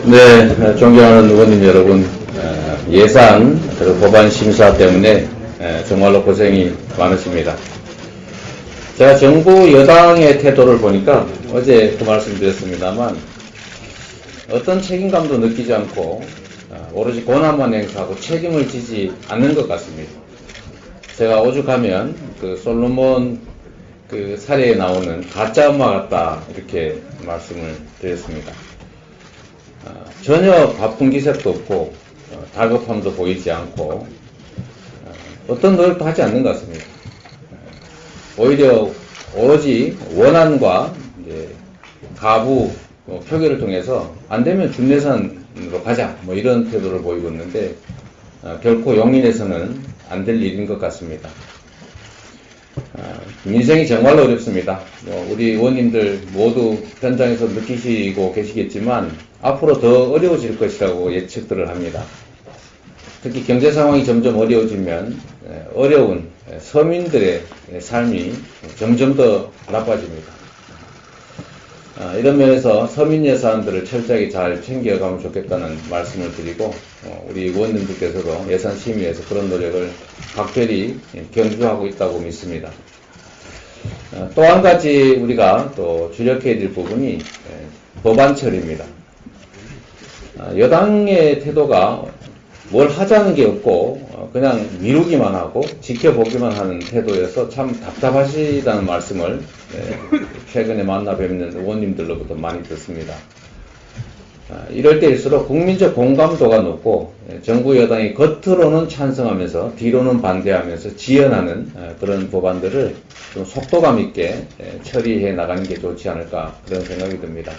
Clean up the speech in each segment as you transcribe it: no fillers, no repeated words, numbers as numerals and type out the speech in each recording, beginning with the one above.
네, 존경하는 의원님 여러분, 예산 그리고 법안 심사 때문에 정말로 고생이 많으십니다. 제가 정부 여당의 태도를 보니까 어제 그 말씀 드렸습니다만 어떤 책임감도 느끼지 않고 오로지 권한만 행사하고 책임을 지지 않는 것 같습니다. 제가 오죽하면 그 솔로몬 그 사례에 나오는 가짜 엄마 같다 이렇게 말씀을 드렸습니다. 전혀 바쁜 기색도 없고 다급함도 보이지 않고 어떤 노력도 하지 않는 것 같습니다. 오히려 오로지 원안과 이제 가부 표결을 통해서 안 되면 준예산으로 가자 뭐 이런 태도를 보이고 있는데 결코 용인에서는 안 될 일인 것 같습니다. 민생이 정말로 어렵습니다. 우리 의원님들 모두 현장에서 느끼시고 계시겠지만 앞으로 더 어려워질 것이라고 예측들을 합니다. 특히 경제 상황이 점점 어려워지면 어려운 서민들의 삶이 점점 더 나빠집니다. 이런 면에서 서민 예산들을 철저하게 잘 챙겨가면 좋겠다는 말씀을 드리고 우리 의원님들께서도 예산심의에서 그런 노력을 각별히 경주하고 있다고 믿습니다. 또 한 가지 우리가 또 주력해야 될 부분이 법안 처리입니다. 여당의 태도가 뭘 하자는 게 없고 그냥 미루기만 하고 지켜보기만 하는 태도여서 참 답답하시다는 말씀을 최근에 만나 뵙는 의원님들로부터 많이 듣습니다. 이럴 때일수록 국민적 공감도가 높고 정부 여당이 겉으로는 찬성하면서 뒤로는 반대하면서 지연하는 그런 법안들을 좀 속도감 있게 처리해 나가는 게 좋지 않을까 그런 생각이 듭니다.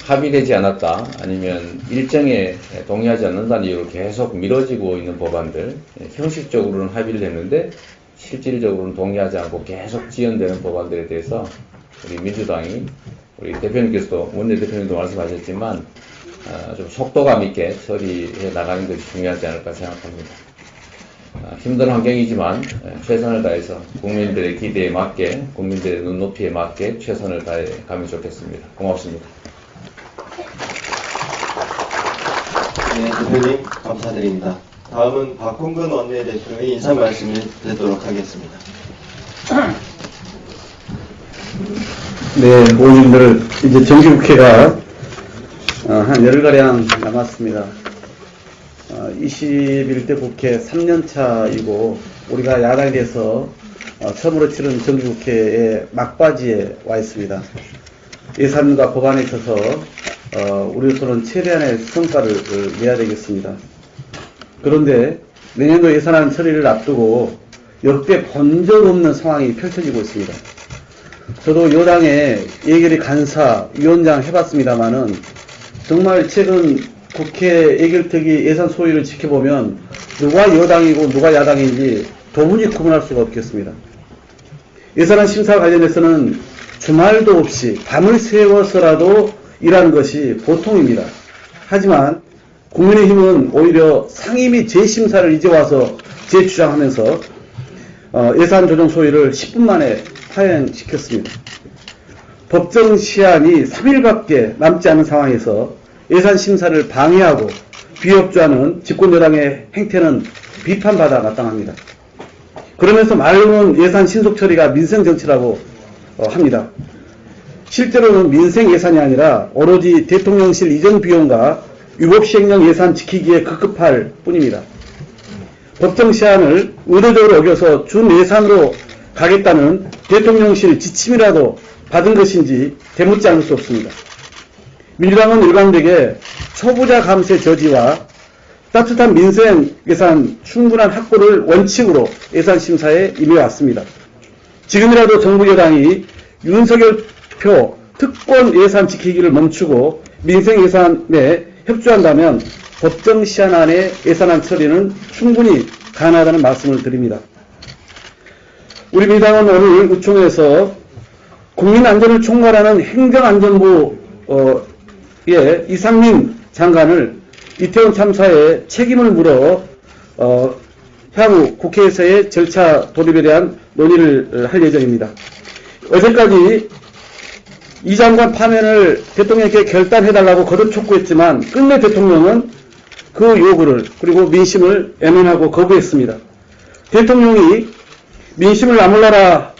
합의되지 않았다 아니면 일정에 동의하지 않는다는 이유로 계속 미뤄지고 있는 법안들 형식적으로는 합의를 했는데 실질적으로는 동의하지 않고 계속 지연되는 법안들에 대해서 우리 민주당이 우리 대표님께서도 원내대표님도 말씀하셨지만 좀 속도감 있게 처리해 나가는 것이 중요하지 않을까 생각합니다. 힘든 환경이지만 최선을 다해서 국민들의 기대에 맞게 국민들의 눈높이에 맞게 최선을 다해 가면 좋겠습니다. 고맙습니다. 네, 대표님 감사드립니다. 다음은 박홍근 원내대표의 인사 말씀을 드리도록 하겠습니다. 네, 의원님들 이제 정기국회가 한 열흘가량 남았습니다. 21대 국회 3년차이고 우리가 야당에 대해서 처음으로 치른 정기국회의 막바지에 와 있습니다. 예산과 법안에 있어서 우리로서는 최대한의 성과를 내야 되겠습니다. 그런데 내년도 예산안 처리를 앞두고 역대 본 적 없는 상황이 펼쳐지고 있습니다. 저도 여당의 예결위 간사 위원장 해봤습니다만은 정말 최근 국회 예결특위 예산 소위를 지켜보면 누가 여당이고 누가 야당인지 도무지 구분할 수가 없겠습니다. 예산안 심사 관련해서는 주말도 없이 밤을 새워서라도 일하는 것이 보통입니다. 하지만 국민의힘은 오히려 상임위 재심사를 이제 와서 재주장하면서 예산 조정 소위를 10분 만에 파행시켰습니다. 법정 시한이 3일밖에 남지 않은 상황에서 예산 심사를 방해하고 비협조하는 집권여당의 행태는 비판받아 마땅합니다. 그러면서 말로는 예산 신속 처리가 민생 정치라고 합니다. 실제로는 민생 예산이 아니라 오로지 대통령실 이전 비용과 위법 시행령 예산 지키기에 급급할 뿐입니다. 법정 시한을 의도적으로 어겨서 준 예산으로 가겠다는 대통령실 지침이라도 받은 것인지 되묻지 않을 수 없습니다. 민주당은 일관되게 초부자 감세 저지와 따뜻한 민생 예산 충분한 확보를 원칙으로 예산 심사에 임해왔습니다. 지금이라도 정부 여당이 윤석열 표 특권 예산 지키기를 멈추고 민생 예산에 협조한다면 법정 시한 안에 예산안 처리는 충분히 가능하다는 말씀을 드립니다. 우리 민주당은 오늘 의총에서 국민안전을 총괄하는 행정안전부의 이상민 장관을 이태원 참사에 책임을 물어 향후 국회에서의 절차 돌입에 대한 논의를 할 예정입니다. 어제까지 이 장관 파면을 대통령께 결단해달라고 거듭 촉구했지만 끝내 대통령은 그 요구를 그리고 민심을 애면하고 거부했습니다. 대통령이 민심을 나몰라라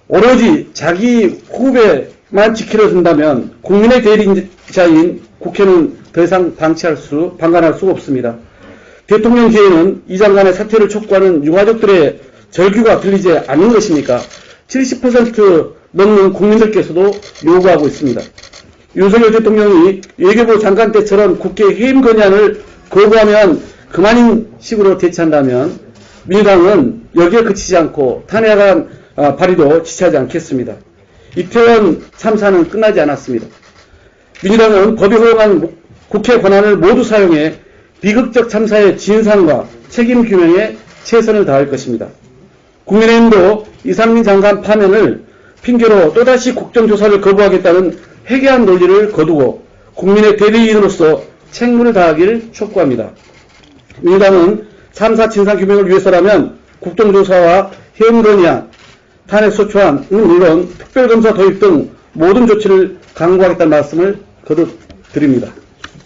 오로지 자기 후배만 지키려 든다면 국민의 대리자인 국회는 더 이상 방관할 수 없습니다. 대통령 계에는 이 장관의 사퇴를 촉구하는 유가족들의 절규가 들리지 않는 것입니까? 70% 넘는 국민들께서도 요구하고 있습니다. 윤석열 대통령이 외교부 장관 때처럼 국회 해임 건의안을 거부하면 그만인 식으로 대처한다면 민주당은 여기에 그치지 않고 탄핵안 발의도 지체하지 않겠습니다. 이태원 참사는 끝나지 않았습니다. 민주당은 법이 허용한 국회 권한을 모두 사용해 비극적 참사의 진상과 책임 규명에 최선을 다할 것입니다. 국민의힘도 이상민 장관 파면을 핑계로 또다시 국정조사를 거부하겠다는 해괴한 논리를 거두고 국민의 대리인으로서 책무를 다하길 촉구합니다. 민주당은 참사 진상 규명을 위해서라면 국정조사와 해임 건의안, 탄핵소추안은 물론 특별검사 도입 등 모든 조치를 강구하겠다는 말씀을 거듭 드립니다.